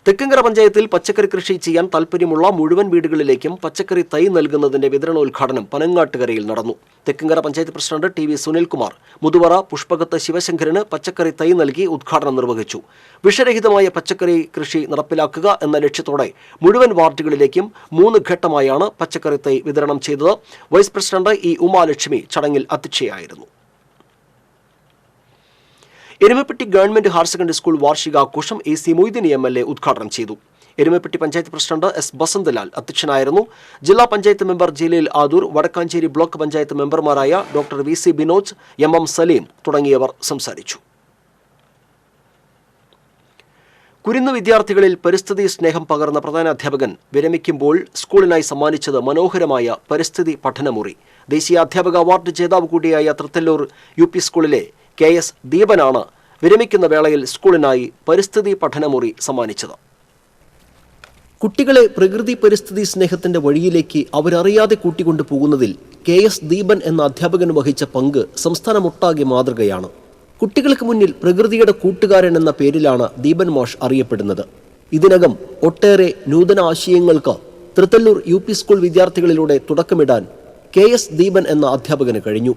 തെക്കങ്കര പഞ്ചായത്തിൽ പച്ചക്കറി കൃഷി ചെയ്യാൻ താൽപ്പര്യമുള്ള മുഴുവൻ വീടുകളിലേക്കും പച്ചക്കറി തൈ നൽകുന്നതിന്റെ വിതരണോദ്ഘാടനം പനങ്ങാട്ടുകരയിൽ നടന്നു. തെക്കങ്കര പഞ്ചായത്ത് പ്രസിഡന്റ് TV സുനിൽകുമാർ മുതുവറ പുഷ്പകത്ത് ശിവശങ്കരന് പച്ചക്കറി തൈ നൽകി ഉദ്ഘാടനം നിർവഹിച്ചു. വിഷരഹിതമായ പച്ചക്കറി കൃഷി നടപ്പിലാക്കുക എന്ന ലക്ഷ്യത്തോടെ മുഴുവൻ വാർഡുകളിലേക്കും 3 ഘട്ടമായാണ് പച്ചക്കറി തൈ വിതരണം ചെയ്തത്. വൈസ് പ്രസിഡന്റ് E ഉമാലക്ഷ്മി ചടങ്ങിൽ അധ്യക്ഷയായിരുന്നു. Erumapetty government higher secondary school വാർഷികാഘോഷം AC മൊയ്തീൻ MLA ഉദ്ഘാടനം ചെയ്തു. എരുമപ്പെട്ടി പഞ്ചായത്ത് പ്രസിഡന്റ് S ബസന്തലാൽ അധ്യക്ഷനായിരുന്നു. ജില്ലാ പഞ്ചായത്ത് മെമ്പർ ജലീൽ ആദൂർ, വടക്കാഞ്ചേരി ബ്ലോക്ക് പഞ്ചായത്ത് മെമ്പർമാരായ doctor VC Binoj, MM Saleem തുടങ്ങിയവർ സംസാരിച്ചു. കുരുന്ന് വിദ്യാർത്ഥികളിൽ പരിസ്ഥിതി സ്നേഹം പകർന്ന പ്രധാനാധ്യാപകൻ വിരമിക്കുമ്പോൾ സ്കൂളിനായി സമ്മാനിച്ചത് മനോഹരമായ പരിസ്ഥിതി പഠനമുറി. ദേശീയ അധ്യാപക അവാർഡ് ജേതാവ് കൂടിയായ തൃത്തല്ലൂർ UP സ്കൂളിലെ KS ദീപനാണ് വിരമിക്കുന്ന വേളയിൽ സ്കൂളിനായി പരിസ്ഥിതി പഠനമുറി സമ്മാനിച്ചത്. കുട്ടികളെ പ്രകൃതി പരിസ്ഥിതി സ്നേഹത്തിന്റെ വഴിയിലേക്ക് അവരറിയാതെ കൂട്ടിക്കൊണ്ടു പോകുന്നതിൽ KS ദീപൻ എന്ന അധ്യാപകൻ വഹിച്ച പങ്ക് സംസ്ഥാനമൊട്ടാകെ മാതൃകയാണ്. കുട്ടികൾക്ക് മുന്നിൽ പ്രകൃതിയുടെ കൂട്ടുകാരൻ എന്ന പേരിലാണ് ദീപൻ മാഷ് അറിയപ്പെടുന്നത്. ഇതിനകം ഒട്ടേറെ നൂതന ആശയങ്ങൾക്ക് തൃത്തല്ലൂർ UP സ്കൂൾ വിദ്യാർത്ഥികളിലൂടെ തുടക്കമിടാൻ KS ദീപൻ എന്ന അധ്യാപകന് കഴിഞ്ഞു.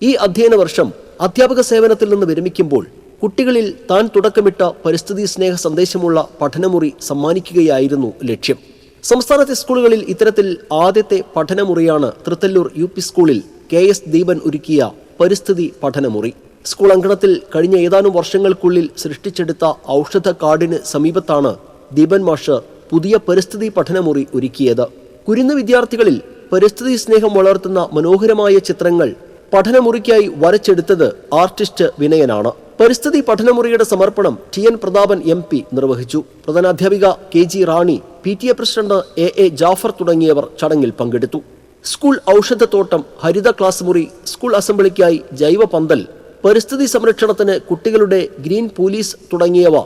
ഈ അധ്യയന വർഷം അധ്യാപക സേവനത്തിൽ നിന്ന് വിരമിക്കുമ്പോൾ കുട്ടികളിൽ താൻ തുടക്കമിട്ട പരിസ്ഥിതി സ്നേഹ സന്ദേശമുള്ള പഠനമുറി സമ്മാനിക്കുകയായിരുന്നു ലക്ഷ്യം. സംസ്ഥാനത്തെ സ്കൂളുകളിൽ ഇത്തരത്തിൽ ആദ്യത്തെ പഠനമുറിയാണ് തൃത്തല്ലൂർ UP സ്കൂളിൽ KS ദീപൻ ഒരുക്കിയ പരിസ്ഥിതി പഠനമുറി. സ്കൂൾ അങ്കണത്തിൽ കഴിഞ്ഞ ഏതാനും വർഷങ്ങൾക്കുള്ളിൽ സൃഷ്ടിച്ചെടുത്ത ഔഷധ കാടിന് സമീപത്താണ് ദീപൻ മാഷ് പുതിയ പരിസ്ഥിതി പഠനമുറി ഒരുക്കിയത്. കുരുന്ന് വിദ്യാർത്ഥികളിൽ പരിസ്ഥിതി സ്നേഹം വളർത്തുന്ന മനോഹരമായ ചിത്രങ്ങൾ പഠനമുറിക്കായി വരച്ചെടുത്തത് ആർട്ടിസ്റ്റ് വിനയനാണ്. പരിസ്ഥിതി പഠനമുറിയുടെ സമർപ്പണം TN പ്രതാപൻ MP നിർവഹിച്ചു. പ്രധാനാധ്യാപിക KG റാണി, PTA പ്രസിഡന്റ് AA ജാഫർ തുടങ്ങിയവർ ചടങ്ങിൽ പങ്കെടുത്തു. സ്കൂൾ ഔഷധത്തോട്ടം, ഹരിത ക്ലാസ് മുറി, സ്കൂൾ അസംബ്ലിക്കായി ജൈവ പന്തൽ, പരിസ്ഥിതി സംരക്ഷണത്തിന് കുട്ടികളുടെ ഗ്രീൻ പോലീസ് തുടങ്ങിയവ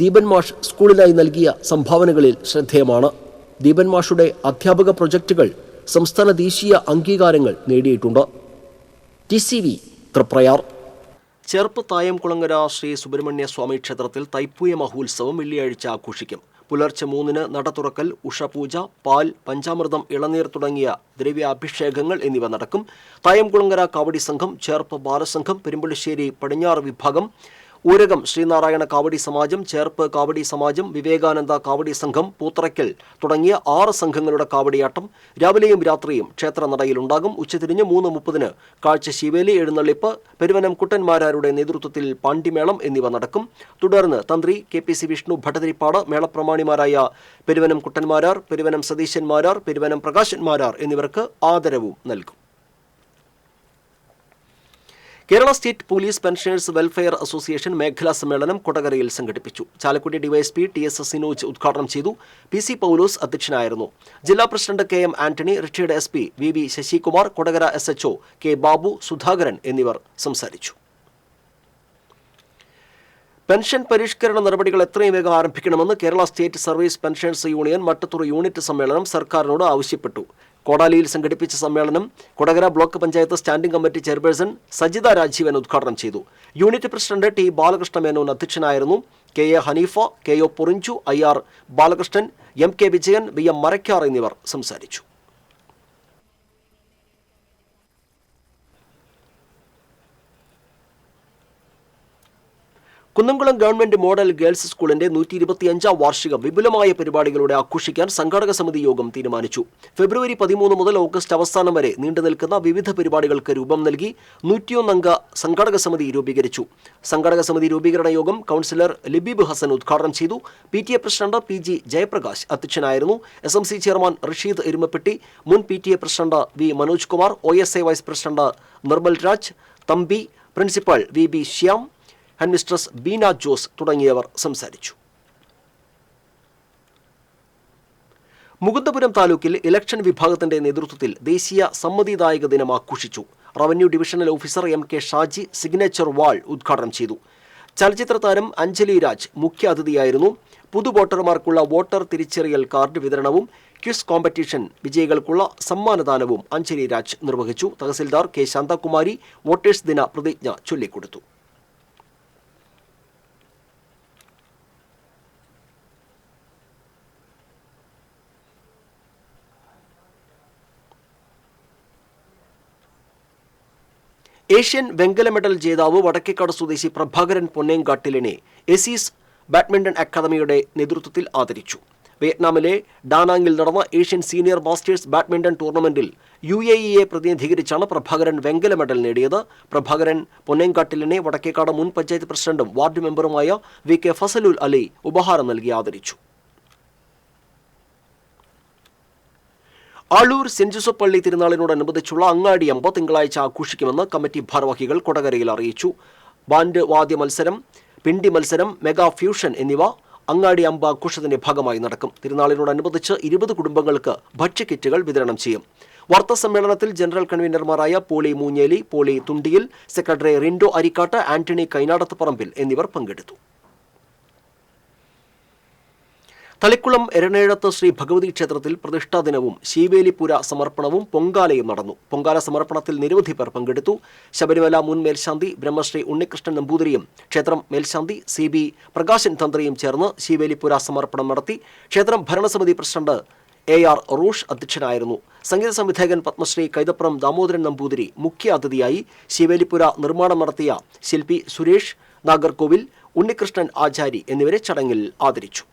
ദീപൻ മാഷ് സ്കൂളിനായി നൽകിയ സംഭാവനകളിൽ ശ്രദ്ധേയമാണ്. ദീപൻ മാഷുടെ അധ്യാപക പ്രൊജക്ടുകൾ സംസ്ഥാന ദേശീയ അംഗീകാരങ്ങൾ നേടിയിട്ടുണ്ട്. TCV തൃപ്രയാർ. ചെർപ്പ് തായംകുളങ്ങര ശ്രീ സുബ്രഹ്മണ്യ സ്വാമി ക്ഷേത്രത്തിൽ തൈപ്പൂയ മഹോത്സവം വെള്ളിയാഴ്ച ആഘോഷിക്കും. പുലർച്ചെ 3-ന് നട തുറക്കൽ, ഉഷപൂജ, പാൽ, പഞ്ചാമൃതം, ഇളനീർ തുടങ്ങിയ ദ്രവ്യാഭിഷേകങ്ങൾ എന്നിവ നടക്കും. തായംകുളങ്ങര കാവടി സംഘം, ചേർപ്പ് ബാലസംഘം, പെരുമ്പള്ളിശ്ശേരി പടിഞ്ഞാറ് വിഭാഗം, ഊരകം ശ്രീനാരായണ കാവടി സമാജം, ചേർപ്പ് കാവടി സമാജം, വിവേകാനന്ദ കാവടി സംഘം, പൂത്തറയ്ക്കൽ തുടങ്ങിയ 6 സംഘങ്ങളുടെ കാവടിയാട്ടം രാവിലെയും രാത്രിയും ക്ഷേത്രനടയിലുണ്ടാകും. ഉച്ചതിരിഞ്ഞ് 3:30-ന് കാഴ്ച ശിവേലി, എഴുന്നള്ളിപ്പ്, പെരുവനം കുട്ടന്മാരാരുടെ നേതൃത്വത്തിൽ പാണ്ടിമേളം എന്നിവ നടക്കും. തുടർന്ന് തന്ത്രി KPC വിഷ്ണു ഭട്ടതിരിപ്പാട്, മേളപ്രമാണിമാരായ പെരുവനം കുട്ടന്മാരാർ, പെരുവനം സതീശന്മാരാർ, പെരുവനം പ്രകാശന്മാരാർ എന്നിവർക്ക് ആദരവും നൽകും. Kerala state police pensioners welfare association മേഖലാ സമ്മേളനം കൊടകരയിൽ സംഘടിപ്പിച്ചു. ചാലക്കുടി DYSP TS സിനോജ് ഉദ്ഘാടനം ചെയ്തു. PC പൗലോസ് അധ്യക്ഷനായിരുന്നു. ജില്ലാ president KM Antony, retired SP VV Sasikumar, Kodakara SHO K Babu, Sudhakaran എന്നിവർ സംസാരിച്ചു. പെൻഷൻ പരിഷ്കരണ നടപടികൾ എത്രയും വേഗം ആരംഭിക്കണമെന്ന് Kerala state service pensioners union Mattathur unit സമ്മേളനം സർക്കാരിനോട് ആവശ്യപ്പെട്ടു. കോടാലിയിൽ സംഘടിപ്പിച്ച സമ്മേളനം Kodakara block panchayat standing committee chairperson Sajitha Rajeevan ഉദ്ഘാടനം ചെയ്തു. Unit president T Balakrishna Menon അധ്യക്ഷനായിരുന്നു. KA Haneefa, KO Porinju, IR Balakrishnan, MK Vijayan, BM Marakkar എന്നിവർ സംസാരിച്ചു. കുന്നംകുളം ഗവൺമെന്റ് മോഡൽ ഗേൾസ് സ്കൂളിന്റെ 125ാം വാർഷികം വിപുലമായ പരിപാടികളോടെ ആഘോഷിക്കാൻ സംഘാടക സമിതി യോഗം തീരുമാനിച്ചു. ഫെബ്രുവരി 13 മുതൽ ഓഗസ്റ്റ് അവസാനം വരെ നീണ്ടുനിൽക്കുന്ന വിവിധ പരിപാടികൾക്ക് രൂപം നൽകി 101-അംഗ സംഘാടക സമിതി രൂപീകരിച്ചു. സംഘാടക സമിതി രൂപീകരണ യോഗം കൗൺസിലർ ലബീബ് ഹസൻ ഉദ്ഘാടനം ചെയ്തു. PTA പ്രസിഡന്റ് PG ജയപ്രകാശ് അധ്യക്ഷനായിരുന്നു. SMC ചെയർമാൻ റഷീദ് എരുമപ്പെട്ടി, മുൻ PTA president V Manoj Kumar, OSA vice president Nirmal Raj, Thampi, principal VB Shyam, headmistress Beena Jose തുടങ്ങിയവർ സംസാരിച്ചു. മുകുന്ദപുരം താലൂക്കിൽ ഇലക്ഷൻ വിഭാഗത്തിന്റെ നേതൃത്വത്തിൽ ദേശീയ സമ്മതിദായക ദിനം ആഘോഷിച്ചു. Revenue divisional officer MK Shaji signature wall ഉദ്ഘാടനം ചെയ്തു. ചലച്ചിത്ര താരം അഞ്ജലി രാജ് മുഖ്യ അതിഥിയായിരുന്നു. പുതുവോട്ടർമാർക്കുള്ള വോട്ടർ തിരിച്ചറിയൽ കാർഡ് വിതരണവും ക്വിസ് കോമ്പറ്റീഷൻ വിജയികൾക്കുള്ള സമ്മാനദാനവും അഞ്ജലി രാജ് നിർവഹിച്ചു. തഹസിൽദാർ K ശാന്തകുമാരി വോട്ടേഴ്സ് ദിന പ്രതിജ്ഞ ചൊല്ലിക്കൊടുത്തു. ഏഷ്യൻ വെങ്കല മെഡൽ ജേതാവ് വടക്കേക്കാട് സ്വദേശി പ്രഭാകരൻ പൊന്നേങ്കാട്ടിലിനെ എസീസ് ബാഡ്മിന്റൺ അക്കാദമിയുടെ നേതൃത്വത്തിൽ ആദരിച്ചു. വിയറ്റ്നാമിലെ ഡാനാങ്ങിൽ നടന്ന ഏഷ്യൻ സീനിയർ മാസ്റ്റേഴ്സ് ബാഡ്മിന്റൺ ടൂർണമെന്റിൽ UAE പ്രതിനിധീകരിച്ചാണ് പ്രഭാകരൻ വെങ്കല മെഡൽ നേടിയത്. പ്രഭാകരൻ പൊന്നേങ്കാട്ടിലിനെ വടക്കേക്കാട് മുൻ പഞ്ചായത്ത് പ്രസിഡന്റും വാർഡ് മെമ്പറുമായ VK ഫസലുൽ അലി ഉപഹാരം നൽകി ആദരിച്ചു. ആളൂർ സെന്റ് ജോസഫ് പള്ളി തിരുനാളിനോടനുബന്ധിച്ചുള്ള അങ്ങാടി അമ്പ തിങ്കളാഴ്ച ആഘോഷിക്കുമെന്ന് കമ്മിറ്റി ഭാരവാഹികൾ കൊടകരയിൽ അറിയിച്ചു. ബാൻഡ് വാദ്യ മത്സരം, പിണ്ടി മത്സരം, മെഗാ ഫ്യൂഷൻ എന്നിവ അങ്ങാടി അമ്പ ആഘോഷത്തിന്റെ ഭാഗമായി നടക്കും. തിരുനാളിനോടനുബന്ധിച്ച് 20 കുടുംബങ്ങൾക്ക് ഭക്ഷ്യക്കിറ്റുകൾ വിതരണം ചെയ്യും. വാർത്താ സമ്മേളനത്തിൽ ജനറൽ കൺവീനർമാരായ പോളി മൂഞ്ഞേലി, പോളി തുണ്ടിയിൽ, സെക്രട്ടറി റിൻഡോ അരിക്കാട്ട്, ആന്റണി കൈനാടത്ത് പറമ്പിൽ എന്നിവർ പങ്കെടുത്തു. തളിക്കുളം എരണേഴത്ത് ശ്രീ ഭഗവതി ക്ഷേത്രത്തിൽ പ്രതിഷ്ഠാ ദിനവും ശീവേലിപുര സമർപ്പണവും പൊങ്കാലയും നടന്നു. പൊങ്കാല സമർപ്പണത്തിൽ നിരവധി പേർ പങ്കെടുത്തു. ശബരിമല മുൻ മേൽശാന്തി ബ്രഹ്മശ്രീ ഉണ്ണികൃഷ്ണൻ നമ്പൂതിരിയും ക്ഷേത്രം മേൽശാന്തി CB പ്രകാശൻ തന്ത്രിയും ചേർന്ന് ശീവേലിപുര സമർപ്പണം നടത്തി. ക്ഷേത്രം ഭരണസമിതി പ്രസിഡന്റ് AR റൂഷ് അധ്യക്ഷനായിരുന്നു. സംഗീത സംവിധായകൻ പത്മശ്രീ കൈതപ്പുറം ദാമോദരൻ നമ്പൂതിരി മുഖ്യ അതിഥിയായി. ശീവേലിപുര നിർമ്മാണം നടത്തിയ ശില്പി സുരേഷ് നാഗർകോവിൽ, ഉണ്ണികൃഷ്ണൻ ആചാരി എന്നിവരെ ചടങ്ങിൽ ആദരിച്ചു.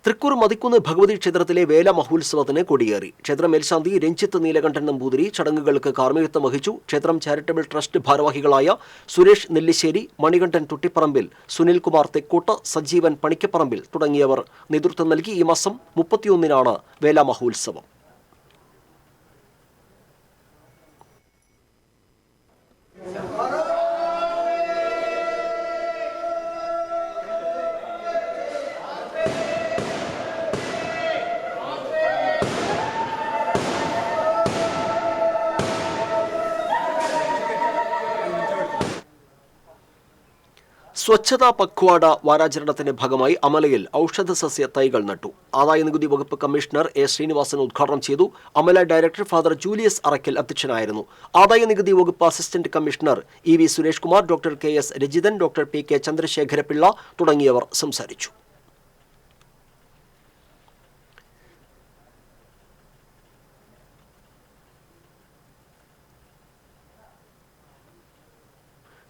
തൃക്കൂർ മതിക്കുന്ന് ഭഗവതി ക്ഷേത്രത്തിലെ വേല മഹോത്സവത്തിന് കൊടിയേറി. ക്ഷേത്ര മേൽശാന്തി രഞ്ജിത്ത് നീലകണ്ഠൻ നമ്പൂതിരി ചടങ്ങുകൾക്ക് കാർമ്മികത്വം വഹിച്ചു. ക്ഷേത്രം ചാരിറ്റബിൾ ട്രസ്റ്റ് ഭാരവാഹികളായ സുരേഷ് നെല്ലിശ്ശേരി, മണികണ്ഠൻ തുട്ടിപ്പറമ്പിൽ, സുനിൽകുമാർ തെക്കോട്ട്, സജീവൻ പണിക്കപ്പറമ്പിൽ തുടങ്ങിയവർ നേതൃത്വം നൽകി. ഈ മാസം 31-നാണ് വേല മഹോത്സവം. സ്വച്ഛതാ പഖ്വാഡ വാരാചരണത്തിന്റെ ഭാഗമായി അമലയിൽ ഔഷധ സസ്യ തൈകൾ നട്ടു. ആദായനികുതി വകുപ്പ് കമ്മീഷണർ A ശ്രീനിവാസൻ ഉദ്ഘാടനം ചെയ്തു. Amala director father Julius Arakkal അധ്യക്ഷനായിരുന്നു. ആദായനികുതി വകുപ്പ് assistant commissioner EV Suresh Kumar, doctor KS Rajithan, doctor PK Chandrasekhara Pillai തുടങ്ങിയവർ സംസാരിച്ചു.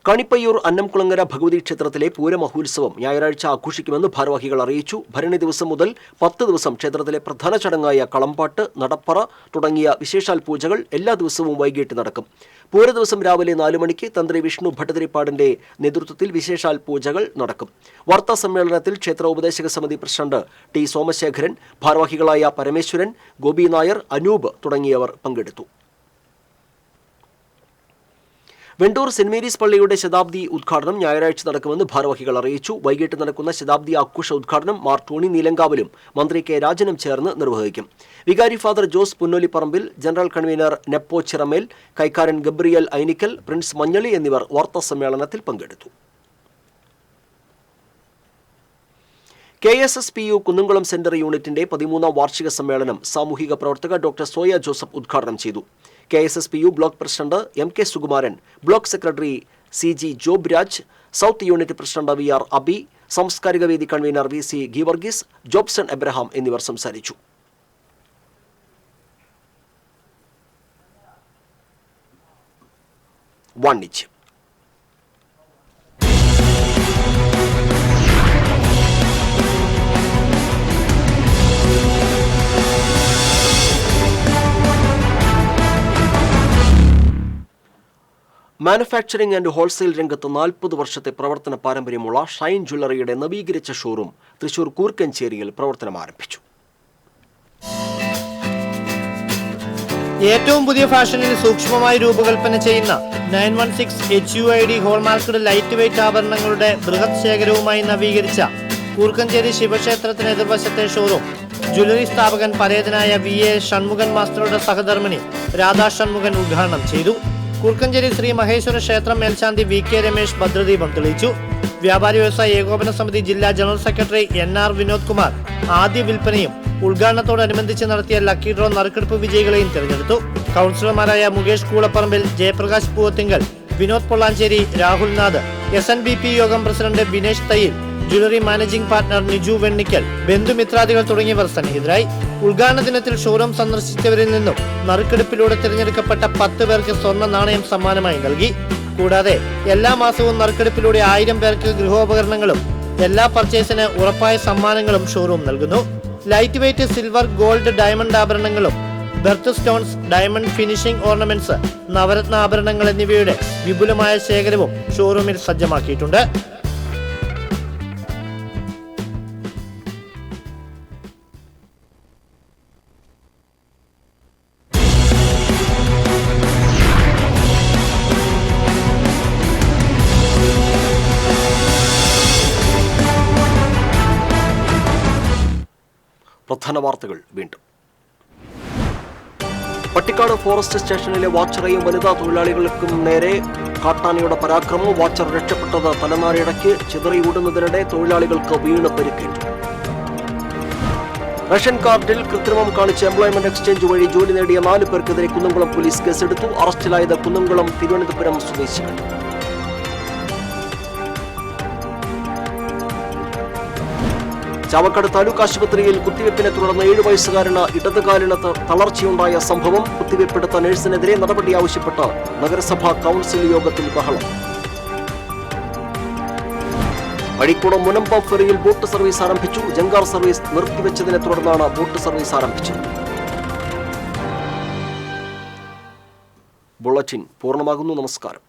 കണിപ്പയ്യൂർ അന്നംകുളങ്ങര ഭഗവതി ക്ഷേത്രത്തിലെ പൂരമഹോത്സവം ഞായറാഴ്ച ആഘോഷിക്കുമെന്ന് ഭാരവാഹികൾ അറിയിച്ചു. ഭരണി ദിവസം മുതൽ 10 ദിവസം ക്ഷേത്രത്തിലെ പ്രധാന ചടങ്ങായ കളംപാട്ട്, നടപ്പറ തുടങ്ങിയ വിശേഷാൽ പൂജകൾ എല്ലാ ദിവസവും വൈകിട്ട് നടക്കും. പൂരദിവസം രാവിലെ 4 മണിക്ക് തന്ത്രി വിഷ്ണു ഭട്ടതിരിപ്പാടിന്റെ നേതൃത്വത്തിൽ വിശേഷാൽ പൂജകൾ നടക്കും. വാർത്താ സമ്മേളനത്തിൽ ക്ഷേത്ര ഉപദേശക സമിതി പ്രസിഡന്റ് T സോമശേഖരൻ, ഭാരവാഹികളായ പരമേശ്വരൻ, ഗോപി നായർ, അനൂപ് തുടങ്ങിയവർ പങ്കെടുത്തു. വെണ്ടൂർ സെന്റ് മേരീസ് പള്ളിയുടെ ശതാബ്ദി ഉദ്ഘാടനം ഞായറാഴ്ച നടക്കുമെന്ന് ഭാരവാഹികൾ അറിയിച്ചു. വൈകിട്ട് നടക്കുന്ന ശതാബ്ദി ആഘോഷ ഉദ്ഘാടനം മാർ ടോണി നീലങ്കാവിലും മന്ത്രി K രാജനും ചേർന്ന് നിർവഹിക്കും. വികാരി father Jose Punnoliparambil, general convener Neppo Chiramel, കൈക്കാരൻ ഗബ്രിയൽ ഐനിക്കൽ, പ്രിൻസ് മഞ്ഞളി എന്നിവർ വാർത്താ സമ്മേളനത്തിൽ പങ്കെടുത്തു. KSSPU കുന്നംകുളം സെന്റർ യൂണിറ്റിന്റെ 13ാം വാർഷിക സമ്മേളനം സാമൂഹിക പ്രവർത്തക ഡോക്ടർ സോയ ജോസഫ് ഉദ്ഘാടനം ചെയ്തു. KSSPU block president MK Sukumaran, block secretary CG Job Raj, south unit president VR Abi, സാംസ്കാരിക വേദി കൺവീനർ VC ഗീവർഗീസ്, ജോബ്സൺ എബ്രഹാം എന്നിവർ സംസാരിച്ചു. വാണിജ്യം. മാനുഫാക്ചറിംഗ് ആൻഡ് ഹോൾസെയിൽ രംഗത്ത് 40 വർഷത്തെ പ്രവർത്തന പാരമ്പര്യമുള്ള ഷൈൻ ജ്വല്ലറിയുടെ നവീകരിച്ച ഷോറൂം തൃശൂർ കൂർക്കഞ്ചേരിയിൽ പ്രവർത്തനം ആരംഭിച്ചു. ഏറ്റവും പുതിയ ഫാഷനിൽ സൂക്ഷ്മമായി രൂപകൽപ്പന ചെയ്യുന്ന 916 HUID ഹോൾമാർക്കഡ് ലൈറ്റ് വെയ്റ്റ് ആഭരണങ്ങളുടെ ബൃഹത് ശേഖരവുമായി നവീകരിച്ച കൂർക്കഞ്ചേരി ശിവക്ഷേത്രത്തിന് എതിർവശത്തെ ഷോറൂം ജ്വല്ലറി സ്ഥാപകൻ പരേതനായ VA ഷൺമുഖൻ മാസ്റ്ററുടെ സഹധർമ്മിണി രാധാ ഷൺമുഖൻ ഉദ്ഘാടനം ചെയ്തു. കൂർക്കഞ്ചേരി ശ്രീ മഹേശ്വര ക്ഷേത്രം മേൽശാന്തി VK രമേശ് ഭദ്രദീപം തെളിയിച്ചു. വ്യാപാരി വ്യവസായ ഏകോപന സമിതി ജില്ലാ general secretary NR Vinod Kumar ആദ്യ വിൽപ്പനയും ഉദ്ഘാടനത്തോടനുബന്ധിച്ച് നടത്തിയ ലക്കി ഡ്രോ നറുക്കെടുപ്പ് വിജയികളെയും തെരഞ്ഞെടുത്തു. കൗൺസിലർമാരായ മുകേഷ് കൂളപ്പറമ്പിൽ, ജയപ്രകാശ് പൂവത്തിങ്കൽ, വിനോദ് പൊള്ളാഞ്ചേരി, രാഹുൽ നാഥ്, SNBP യോഗം പ്രസിഡന്റ് Binesh Thayyil, jewellery managing partner Niju Vennikkal, ബന്ധുമിത്രാദികൾ തുടങ്ങിയവർ സന്നിഹിതരായി. ഉദ്ഘാടന ദിനത്തിൽ ഷോറൂം സന്ദർശിച്ചവരിൽ നിന്നും നറുക്കെടുപ്പിലൂടെ തിരഞ്ഞെടുക്കപ്പെട്ട 10 പേർക്ക് സ്വർണ്ണ നാണയം സമ്മാനമായി നൽകി. കൂടാതെ എല്ലാ മാസവും നറുക്കെടുപ്പിലൂടെ 1000 പേർക്ക് ഗൃഹോപകരണങ്ങളും എല്ലാ പർച്ചേസിന് ഉറപ്പായ സമ്മാനങ്ങളും ഷോറൂം നൽകുന്നു. Light weight silver, gold, diamond ആഭരണങ്ങളും birth stones, diamond finishing ornaments, നവരത്ന ആഭരണങ്ങൾ എന്നിവയുടെ വിപുലമായ ശേഖരവും ഷോറൂമിൽ സജ്ജമാക്കിയിട്ടുണ്ട്. പ്രധാന വാർത്തകൾ വീണ്ടും. പട്ടിക്കാട് ഫോറസ്റ്റ് സ്റ്റേഷനിലെ വാച്ചറേയും വനിതാ തൊഴിലാളികൾക്കും നേരെ കാട്ടാനയുടെ പരാക്രമം. വാച്ചർ രക്ഷപ്പെട്ടത് തലനാരിടയ്ക്ക്. ചിതറി ഓടുന്നതിനിടെ തൊഴിലാളികൾക്ക് വീണ് പരിക്കേറ്റു. റേഷൻ കാർഡിൽ കൃത്രിമം കാണിച്ച് എംപ്ലോയ്മെന്റ് എക്സ്ചേഞ്ച് വഴി ജോലി നേടിയ 4 പേർക്കെതിരെ കുന്നംകുളം പോലീസ് കേസെടുത്തു. അറസ്റ്റിലായത് കുന്നംകുളം, തിരുവനന്തപുരം സ്വദേശികൾ. ചാവക്കാട് താലൂക്ക് ആശുപത്രിയിൽ കുത്തിവെപ്പിനെ തുടർന്ന് 7 വയസ്സുകാരന് ഇടതുകാലിന് തളർച്ചയുണ്ടായ സംഭവം. കുത്തിവെപ്പെടുത്ത നഴ്സിനെതിരെ നടപടി ആവശ്യപ്പെട്ട് നഗരസഭാ കൗൺസിൽ യോഗത്തിൽ ബഹളം. അഴീക്കോട് മുനമ്പം ഫെറിയിൽ ബോട്ട് സർവീസ് ആരംഭിച്ചു. ജങ്കാർ സർവീസ് നിർത്തിവെച്ചതിനെ തുടർന്നാണ് ബോട്ട് സർവീസ് ആരംഭിച്ചത്. ബുള്ളറ്റിൻ പൂർണ്ണമാകുന്നു. നമസ്കാരം.